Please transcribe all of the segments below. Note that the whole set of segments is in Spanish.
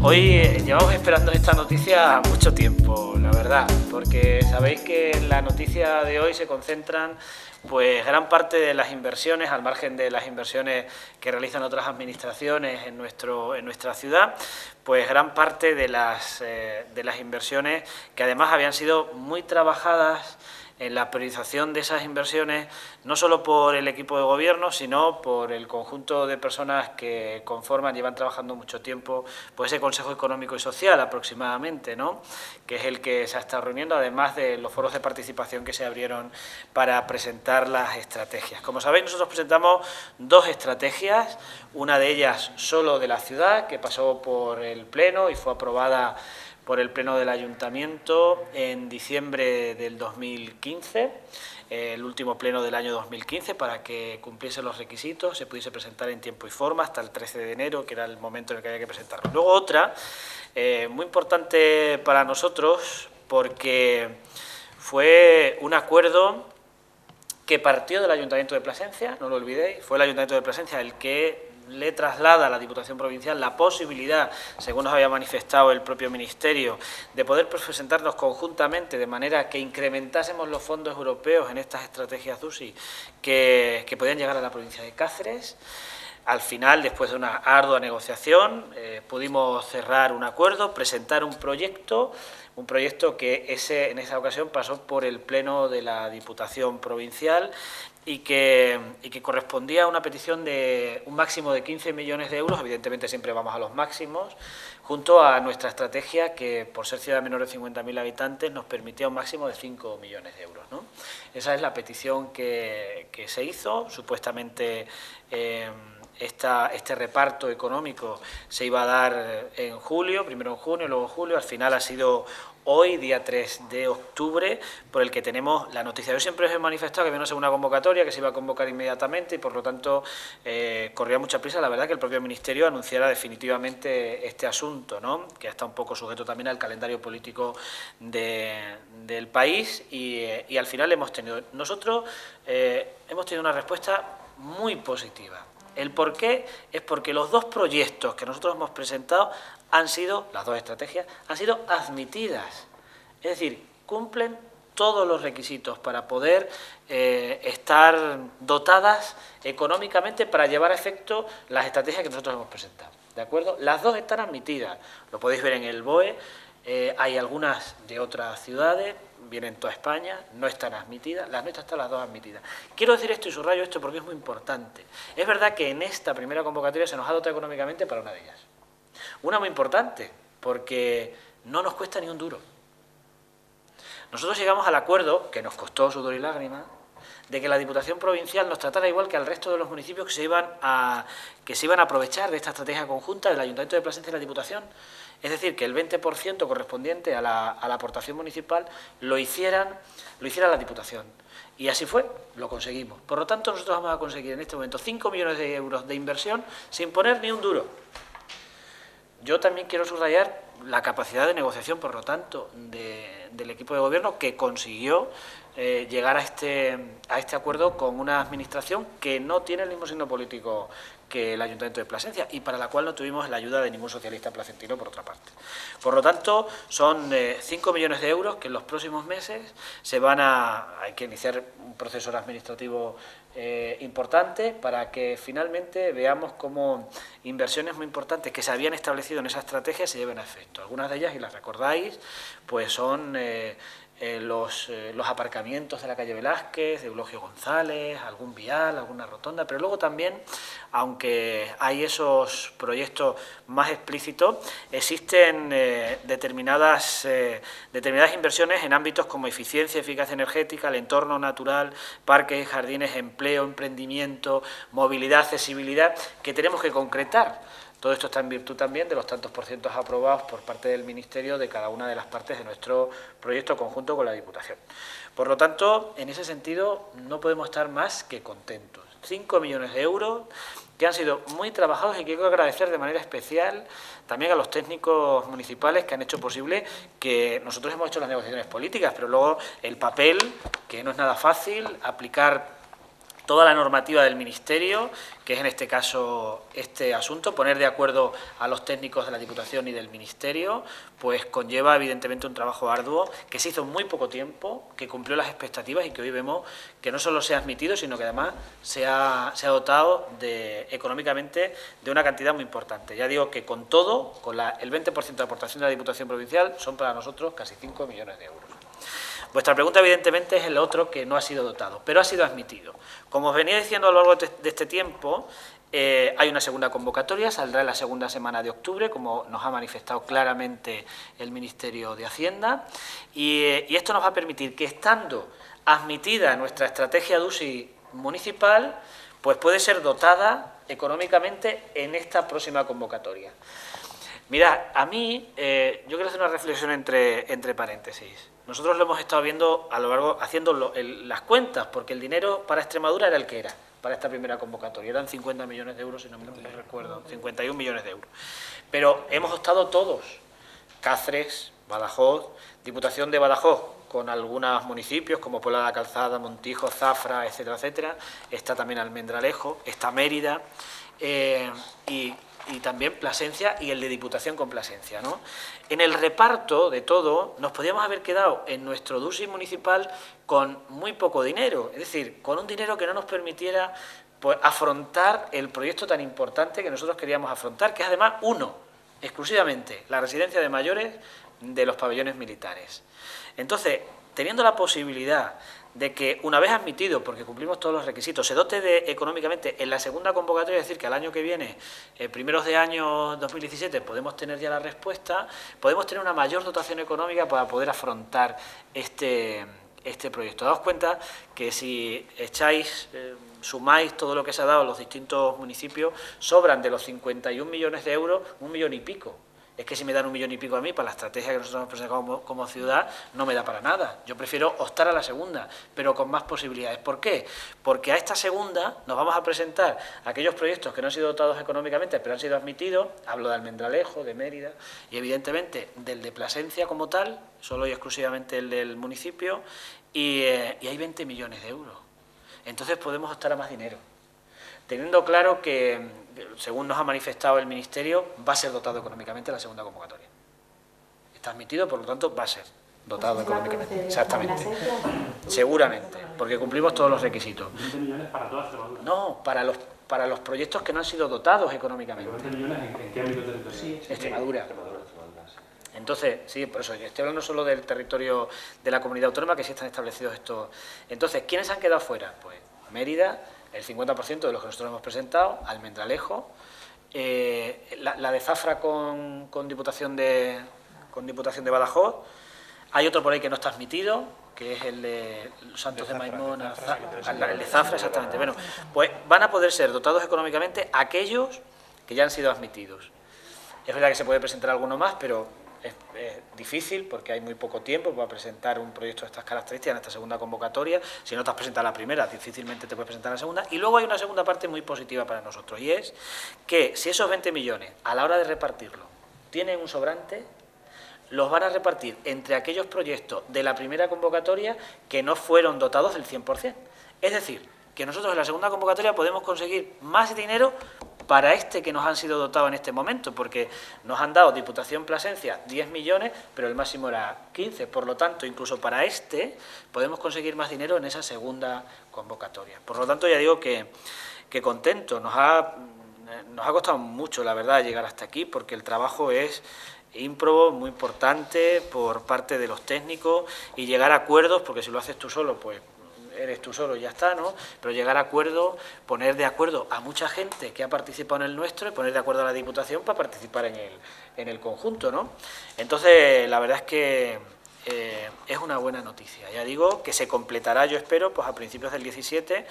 Hoy llevamos esperando esta noticia mucho tiempo, la verdad, porque sabéis que en la noticia de hoy se concentran pues gran parte de las inversiones, al margen de las inversiones que realizan otras administraciones en nuestra ciudad, pues gran parte de las inversiones que además habían sido muy trabajadas en la priorización de esas inversiones, no solo por el equipo de gobierno, sino por el conjunto de personas que conforman, llevan trabajando mucho tiempo, pues ese Consejo Económico y Social aproximadamente, ¿no?, que es el que se ha estado reuniendo, además de los foros de participación que se abrieron para presentar las estrategias. Como sabéis, nosotros presentamos dos estrategias, una de ellas solo de la ciudad, que pasó por el Pleno y fue aprobada por el Pleno del Ayuntamiento en diciembre del 2015, el último pleno del año 2015, para que cumpliese los requisitos, se pudiese presentar en tiempo y forma hasta el 13 de enero, que era el momento en el que había que presentarlo. Luego otra, muy importante para nosotros, porque fue un acuerdo que partió del Ayuntamiento de Plasencia, no lo olvidéis, fue el Ayuntamiento de Plasencia el que le traslada a la Diputación Provincial la posibilidad, según nos había manifestado el propio Ministerio, de poder presentarnos conjuntamente de manera que incrementásemos los fondos europeos en estas estrategias DUSI que podían llegar a la provincia de Cáceres. Al final, después de una ardua negociación, pudimos cerrar un acuerdo, presentar un proyecto que en esa ocasión pasó por el Pleno de la Diputación Provincial y que correspondía a una petición de un máximo de 15 millones de euros, evidentemente siempre vamos a los máximos, junto a nuestra estrategia que, por ser ciudad menor de 50.000 habitantes, nos permitía un máximo de 5 millones de euros, ¿no? Esa es la petición que se hizo, supuestamente este reparto económico se iba a dar en julio, primero en junio, luego en julio, al final ha sido hoy, día 3 de octubre, por el que tenemos la noticia. Yo siempre os he manifestado que había una segunda convocatoria, que se iba a convocar inmediatamente y por lo tanto corría mucha prisa, la verdad, que el propio Ministerio anunciara definitivamente este asunto, ¿no?, que está un poco sujeto también al calendario político del país y al final nosotros hemos tenido una respuesta muy positiva. El porqué es porque los dos proyectos que nosotros hemos presentado las dos estrategias, han sido admitidas. Es decir, cumplen todos los requisitos para poder estar dotadas económicamente para llevar a efecto las estrategias que nosotros hemos presentado. ¿De acuerdo? Las dos están admitidas. Lo podéis ver en el BOE. Hay algunas de otras ciudades, vienen toda España, no están admitidas, las nuestras están las dos admitidas. Quiero decir esto y subrayo esto porque es muy importante. Es verdad que en esta primera convocatoria se nos ha dotado económicamente para una de ellas. Una muy importante, porque no nos cuesta ni un duro. Nosotros llegamos al acuerdo, que nos costó sudor y lágrimas, de que la Diputación Provincial nos tratara igual que al resto de los municipios que se iban a aprovechar de esta estrategia conjunta del Ayuntamiento de Plasencia y la Diputación. Es decir, que el 20% correspondiente a la aportación municipal lo hiciera la Diputación. Y así fue, lo conseguimos. Por lo tanto, nosotros vamos a conseguir en este momento 5 millones de euros de inversión sin poner ni un duro. Yo también quiero subrayar la capacidad de negociación, por lo tanto, del equipo de gobierno que consiguió llegar a este acuerdo con una administración que no tiene el mismo signo político que el Ayuntamiento de Plasencia y para la cual no tuvimos la ayuda de ningún socialista placentino, por otra parte. Por lo tanto, son 5 millones de euros que en los próximos meses hay que iniciar un proceso administrativo importante para que finalmente veamos cómo inversiones muy importantes que se habían establecido en esa estrategia se lleven a efecto. Algunas de ellas, y las recordáis, pues son los aparcamientos de la calle Velázquez, de Eulogio González, algún vial, alguna rotonda, pero luego también, aunque hay esos proyectos más explícitos, existen determinadas inversiones en ámbitos como eficiencia, eficacia energética, el entorno natural, parques y jardines, empleo, emprendimiento, movilidad, accesibilidad, que tenemos que concretar. Todo esto está en virtud también de los tantos porcientos aprobados por parte del Ministerio de cada una de las partes de nuestro proyecto conjunto con la Diputación. Por lo tanto, en ese sentido, no podemos estar más que contentos. 5 millones de euros que han sido muy trabajados y que quiero agradecer de manera especial también a los técnicos municipales que han hecho posible que nosotros hemos hecho las negociaciones políticas, pero luego el papel, que no es nada fácil, aplicar toda la normativa del Ministerio, que es en este caso este asunto, poner de acuerdo a los técnicos de la Diputación y del Ministerio, pues conlleva evidentemente un trabajo arduo que se hizo en muy poco tiempo, que cumplió las expectativas y que hoy vemos que no solo se ha admitido, sino que además se ha dotado económicamente de una cantidad muy importante. Ya digo que con todo, con el 20% de aportación de la Diputación Provincial, son para nosotros casi 5 millones de euros. Vuestra pregunta, evidentemente, es el otro que no ha sido dotado, pero ha sido admitido. Como os venía diciendo a lo largo de este tiempo, hay una segunda convocatoria, saldrá en la segunda semana de octubre, como nos ha manifestado claramente el Ministerio de Hacienda, y esto nos va a permitir que, estando admitida nuestra estrategia DUSI municipal, pues puede ser dotada económicamente en esta próxima convocatoria. Mirad, a mí, yo quiero hacer una reflexión entre paréntesis. Nosotros lo hemos estado viendo a lo largo, haciendo las cuentas, porque el dinero para Extremadura era el que era, para esta primera convocatoria. Eran 50 millones de euros, si no me recuerdo, 51 millones de euros. Pero hemos optado todos, Cáceres, Badajoz, Diputación de Badajoz, con algunos municipios como Puebla de la Calzada, Montijo, Zafra, etcétera, etcétera. Está también Almendralejo, está Mérida, y también Plasencia y el de Diputación con Plasencia, ¿no? En el reparto de todo nos podíamos haber quedado en nuestro DUSI municipal con muy poco dinero, es decir, con un dinero que no nos permitiera pues, afrontar el proyecto tan importante que nosotros queríamos afrontar, que es además exclusivamente, la residencia de mayores de los pabellones militares. Entonces, teniendo la posibilidad de que una vez admitido, porque cumplimos todos los requisitos, se dote económicamente en la segunda convocatoria, es decir, que al año que viene, primeros de año 2017, podemos tener ya la respuesta, podemos tener una mayor dotación económica para poder afrontar este proyecto. Daos cuenta que si sumáis todo lo que se ha dado a los distintos municipios, sobran de los 51 millones de euros 1 millón y pico. Es que si me dan 1 millón y pico a mí, para la estrategia que nosotros hemos presentado como ciudad, no me da para nada. Yo prefiero optar a la segunda, pero con más posibilidades. ¿Por qué? Porque a esta segunda nos vamos a presentar aquellos proyectos que no han sido dotados económicamente, pero han sido admitidos. Hablo de Almendralejo, de Mérida, y evidentemente del de Plasencia como tal, solo y exclusivamente el del municipio, y hay 20 millones de euros. Entonces podemos optar a más dinero, teniendo claro que, según nos ha manifestado el Ministerio, va a ser dotado económicamente la segunda convocatoria. Está admitido, por lo tanto, va a ser dotado económicamente. Exactamente. Seguramente, porque cumplimos todos los requisitos. ¿20 millones para toda Extremadura? No, para los proyectos que no han sido dotados económicamente. ¿20 millones en qué ámbito territorial? Sí, Extremadura. Entonces, sí, por eso, estoy hablando solo del territorio de la comunidad autónoma, que sí están establecidos estos. Entonces, ¿quiénes han quedado fuera? Pues Mérida, el 50% de los que nosotros hemos presentado, Almendralejo, la de Zafra con Diputación de Badajoz. Hay otro por ahí que no está admitido, que es el de Santos de Maimón, el de Zafra, exactamente. Bueno, pues van a poder ser dotados económicamente aquellos que ya han sido admitidos. Es verdad que se puede presentar alguno más, pero es difícil porque hay muy poco tiempo para presentar un proyecto de estas características en esta segunda convocatoria. Si no te has presentado la primera, difícilmente te puedes presentar la segunda. Y luego hay una segunda parte muy positiva para nosotros, y es que si esos 20 millones, a la hora de repartirlo, tienen un sobrante, los van a repartir entre aquellos proyectos de la primera convocatoria que no fueron dotados del 100%. Es decir, que nosotros en la segunda convocatoria podemos conseguir más dinero para este que nos han sido dotados en este momento, porque nos han dado Diputación Plasencia 10 millones, pero el máximo era 15, por lo tanto, incluso para este podemos conseguir más dinero en esa segunda convocatoria. Por lo tanto, ya digo que contento, nos ha costado mucho, la verdad, llegar hasta aquí, porque el trabajo es ímprobo, muy importante por parte de los técnicos, y llegar a acuerdos, porque si lo haces tú solo, pues eres tú solo y ya está, ¿no? Pero llegar a acuerdos, poner de acuerdo a mucha gente que ha participado en el nuestro y poner de acuerdo a la Diputación para participar en el conjunto, ¿no? Entonces, la verdad es que es una buena noticia. Ya digo que se completará, yo espero, pues a principios del 17.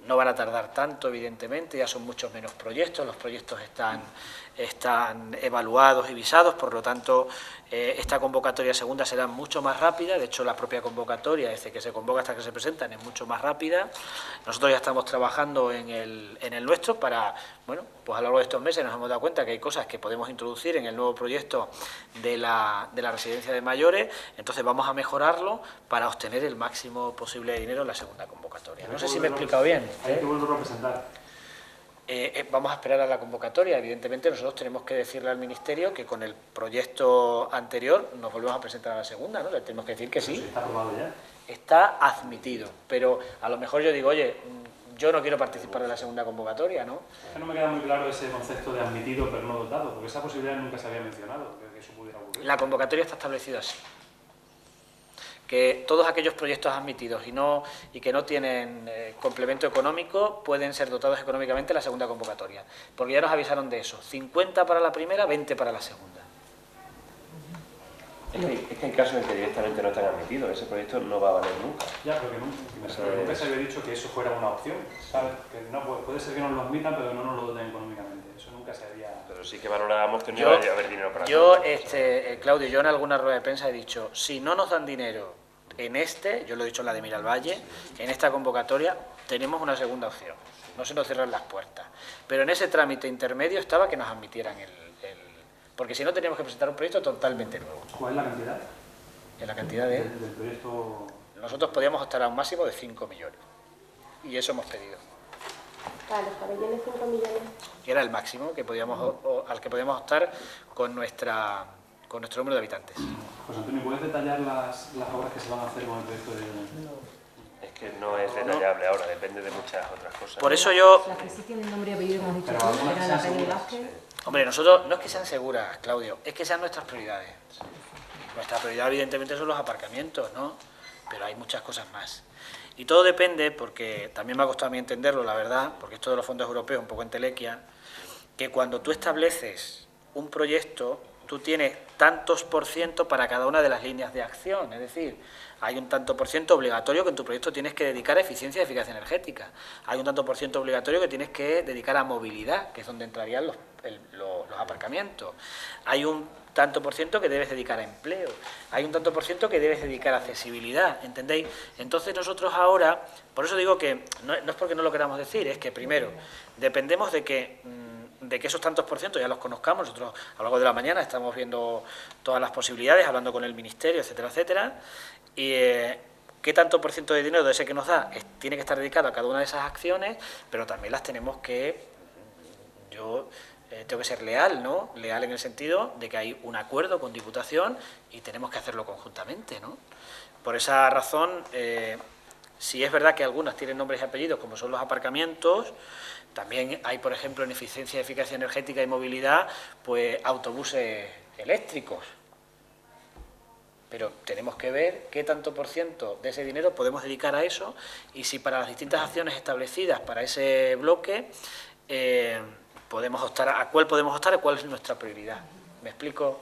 No van a tardar tanto, evidentemente, ya son muchos menos proyectos, los proyectos están están evaluados y visados, por lo tanto, esta convocatoria segunda será mucho más rápida. De hecho, la propia convocatoria, desde que se convoca hasta que se presentan, es mucho más rápida. Nosotros ya estamos trabajando en el nuestro para, bueno, pues a lo largo de estos meses nos hemos dado cuenta que hay cosas que podemos introducir en el nuevo proyecto de la residencia de mayores, entonces vamos a mejorarlo para obtener el máximo posible de dinero en la segunda convocatoria. No sé si me he explicado bien. Hay que volverlo a presentar. Vamos a esperar a la convocatoria. Evidentemente nosotros tenemos que decirle al Ministerio que con el proyecto anterior nos volvemos a presentar a la segunda, ¿no? Le tenemos que decir que sí. ¿Está aprobado ya? Está admitido, pero a lo mejor yo digo, oye, yo no quiero participar de la segunda convocatoria, ¿no? Es que no me queda muy claro ese concepto de admitido pero no dotado, porque esa posibilidad nunca se había mencionado, que eso pudiera ocurrir. La convocatoria está establecida así. Que todos aquellos proyectos admitidos y que no tienen complemento económico pueden ser dotados económicamente en la segunda convocatoria. Porque ya nos avisaron de eso. 50 para la primera, 20 para la segunda. Es que hay casos en que directamente no están admitidos, ese proyecto no va a valer nunca. Ya, pero que nunca se había dicho que eso fuera una opción, ¿sabes? Que no, puede ser que nos lo admitan, pero que no nos lo doten económicamente. Eso nunca se había... Pero sí que valorábamos que no iba a haber dinero para Claudio, yo en alguna rueda de prensa he dicho, si no nos dan dinero en yo lo he dicho en la de Miralvalle, en esta convocatoria tenemos una segunda opción. No se nos cierran las puertas. Pero en ese trámite intermedio estaba que nos admitieran porque si no teníamos que presentar un proyecto totalmente nuevo. ¿Cuál es la cantidad? En la cantidad del proyecto... Nosotros podíamos optar a un máximo de 5 millones. Y eso hemos pedido. Claro, los pabellones 5 millones. Que era el máximo que al que podíamos optar con nuestro número de habitantes. José Antonio, ¿puedes detallar las obras que se van a hacer con el proyecto de...? Es que no es detallable ahora, depende de muchas otras cosas. Por eso yo... Las que sí tienen nombre y apellido, hemos dicho, Pero algunas era que la sean calle seguras. Vázquez. Hombre, nosotros no es que sean seguras, Claudio, es que sean nuestras prioridades. Nuestra prioridad, evidentemente, son los aparcamientos, ¿no? Pero hay muchas cosas más. Y todo depende, porque también me ha costado a mí entenderlo, la verdad, porque esto de los fondos europeos, un poco entelequia, que cuando tú estableces un proyecto, tú tienes tantos por ciento para cada una de las líneas de acción, es decir, hay un tanto por ciento obligatorio que en tu proyecto tienes que dedicar a eficiencia y eficacia energética, hay un tanto por ciento obligatorio que tienes que dedicar a movilidad, que es donde entrarían los aparcamientos, hay un tanto por ciento que debes dedicar a empleo, hay un tanto por ciento que debes dedicar a accesibilidad, ¿entendéis? Entonces nosotros ahora, por eso digo que no es porque no lo queramos decir, es que primero, dependemos de que esos tantos por ciento ya los conozcamos. Nosotros a lo largo de la mañana estamos viendo todas las posibilidades, hablando con el Ministerio, etcétera, etcétera, y qué tanto por ciento de dinero de ese que nos da tiene que estar dedicado a cada una de esas acciones, pero también las tenemos que, tengo que ser leal, ¿no? Leal en el sentido de que hay un acuerdo con Diputación y tenemos que hacerlo conjuntamente, ¿no? Por esa razón, si es verdad que algunas tienen nombres y apellidos, como son los aparcamientos, también hay, por ejemplo, en eficiencia, eficacia energética y movilidad, pues autobuses eléctricos. Pero tenemos que ver qué tanto por ciento de ese dinero podemos dedicar a eso y si para las distintas acciones establecidas para ese bloque podemos optar a cuál podemos optar y cuál es nuestra prioridad. ¿Me explico?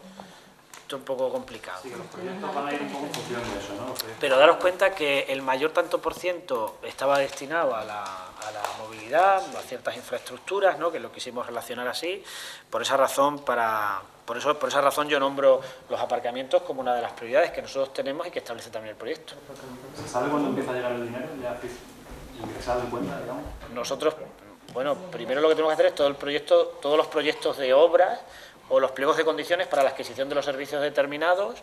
Esto es un poco complicado. Sí, que los proyectos van a ir un poco en función de eso, ¿no? Pero daros cuenta que el mayor tanto por ciento estaba destinado a la movilidad, a ciertas infraestructuras, ¿no? Que lo quisimos relacionar así. Por esa razón yo nombro los aparcamientos como una de las prioridades que nosotros tenemos y que establece también el proyecto. ¿Se sabe cuándo empieza a llegar el dinero? ¿Ya ingresado en cuenta, digamos? Nosotros, bueno, primero lo que tenemos que hacer es todos los proyectos de obras o los pliegos de condiciones para la adquisición de los servicios determinados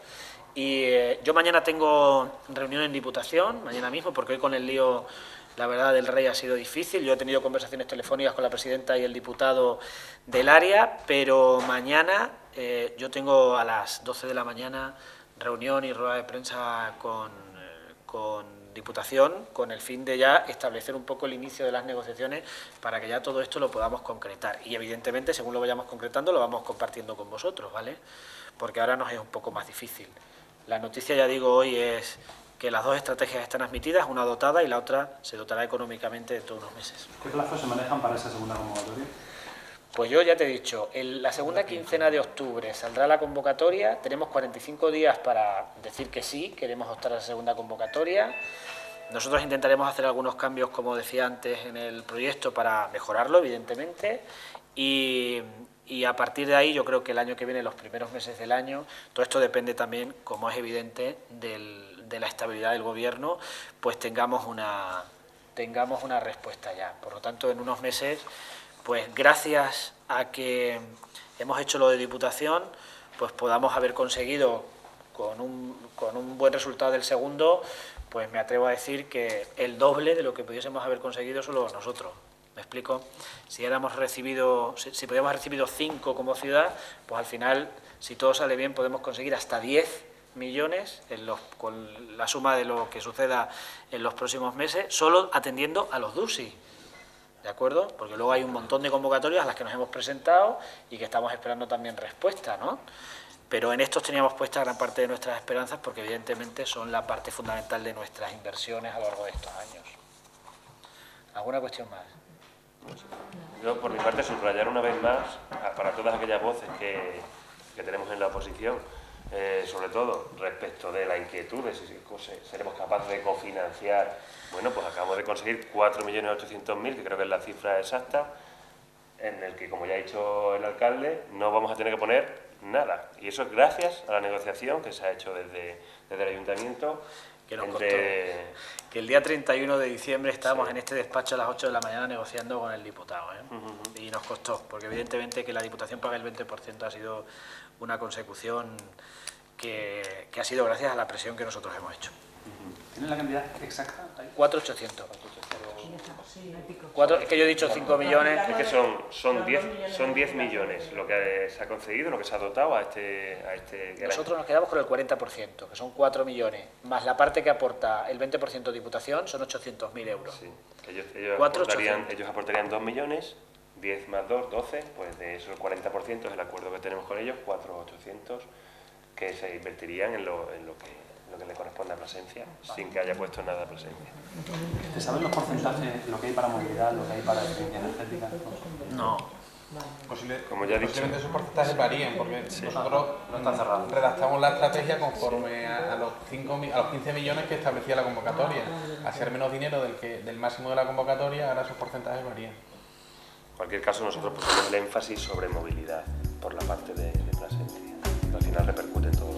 y yo mañana tengo reunión en Diputación, mañana mismo, porque hoy con el lío, la verdad, del Rey ha sido difícil. Yo he tenido conversaciones telefónicas con la presidenta y el diputado del área, pero mañana yo tengo a las 12 de la mañana reunión y rueda de prensa con Diputación, con el fin de ya establecer un poco el inicio de las negociaciones para que ya todo esto lo podamos concretar. Y evidentemente, según lo vayamos concretando, lo vamos compartiendo con vosotros, ¿vale? Porque ahora nos es un poco más difícil. La noticia, ya digo, hoy es que las dos estrategias están admitidas, una dotada y la otra se dotará económicamente dentro de unos meses. ¿Qué plazos se manejan para esa segunda convocatoria? Pues yo ya te he dicho, en la segunda quincena de octubre saldrá la convocatoria, tenemos 45 días para decir que sí, queremos optar a la segunda convocatoria. Nosotros intentaremos hacer algunos cambios, como decía antes, en el proyecto para mejorarlo, evidentemente, y y a partir de ahí yo creo que el año que viene, los primeros meses del año, todo esto depende también, como es evidente, de la estabilidad del gobierno, pues tengamos una respuesta ya. Por lo tanto, en unos meses, pues gracias a que hemos hecho lo de Diputación, pues podamos haber conseguido con un buen resultado del segundo, pues me atrevo a decir que el doble de lo que pudiésemos haber conseguido solo nosotros. ¿Me explico? Si podíamos haber recibido 5 como ciudad, pues al final, si todo sale bien, podemos conseguir hasta 10 millones con la suma de lo que suceda en los próximos meses, solo atendiendo a los DUSI. ¿De acuerdo? Porque luego hay un montón de convocatorias a las que nos hemos presentado y que estamos esperando también respuesta, ¿no? Pero en estos teníamos puesta gran parte de nuestras esperanzas porque evidentemente son la parte fundamental de nuestras inversiones a lo largo de estos años. ¿Alguna cuestión más? Yo, por mi parte, subrayar una vez más, para todas aquellas voces que tenemos en la oposición, sobre todo respecto de la inquietud de si seremos capaces de cofinanciar. Bueno, pues acabamos de conseguir 4.800.000, que creo que es la cifra exacta, en el que, como ya ha dicho el alcalde, no vamos a tener que poner nada. Y eso es gracias a la negociación que se ha hecho desde el ayuntamiento. Que nos costó. Que el día 31 de diciembre estábamos en este despacho a las 8 de la mañana negociando con el diputado, y nos costó, porque evidentemente que la Diputación pague el 20% ha sido una consecución que ha sido gracias a la presión que nosotros hemos hecho. ¿Tienes la cantidad exacta? 4.800. Es que yo he dicho 5 millones. Es que son 10 millones lo que se ha concedido, lo que se ha dotado a este Nosotros nos quedamos con el 40%, que son 4 millones, más la parte que aporta el 20% Diputación, son 800.000 euros. Sí, ellos aportarían 2 millones, 10 más 2, 12, pues de eso el 40% es el acuerdo que tenemos con ellos, 4.800, que se invertirían en lo que le corresponde a Plasencia, sin que haya puesto nada a Plasencia. ¿Te sabes los porcentajes, lo que hay para movilidad, lo que hay para eficiencia energética? No. Como ya he dicho, posiblemente esos porcentajes varíen, porque nosotros No está cerrado. redactamos la estrategia conforme a los 15 millones que establecía la convocatoria. Hacer menos dinero del máximo de la convocatoria, ahora esos porcentajes varían. en cualquier caso nosotros pusimos el énfasis sobre movilidad por la parte de Plasencia. Al final repercute en todo.